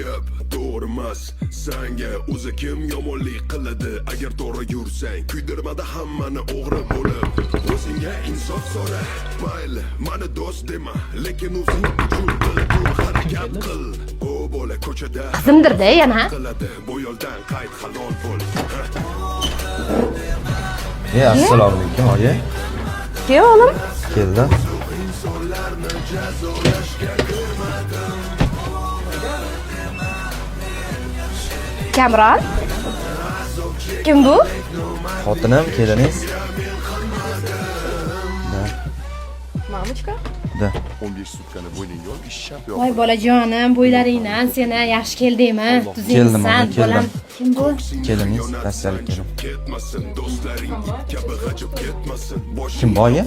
Gap to'g'ri emas. Senga o'zi kim yomonlik qiladi agar to'g'ri yursang. Kuydirmada hammani o'g'ri bo'lib. O'zingga insof so'ra. Mayli, mani do'st dema, lekin o'zing uchun to'g'ri harakat qil. O bola ko'chada Qizimdir-da yana. qiladi. Bu yo'ldan qayt halol bo'l. Assalomu alaykum, oyi. Ke oğlum? Keldi. Kamron? Kim bu? Xotinim, keliniz. Mamuchka? Da. 15 sutkani bo'yning yo'l ish shart yo'q. Voy bolajonim, bo'ylaringdan seni yaxshi keldingmi? Keldim, Tuzingsan, keldim. bolam. Kim bu? Keliniz, rossiyalik kelin. Ketmasin do'stlaring kabi g'ajib ketmasin. Kim boyi?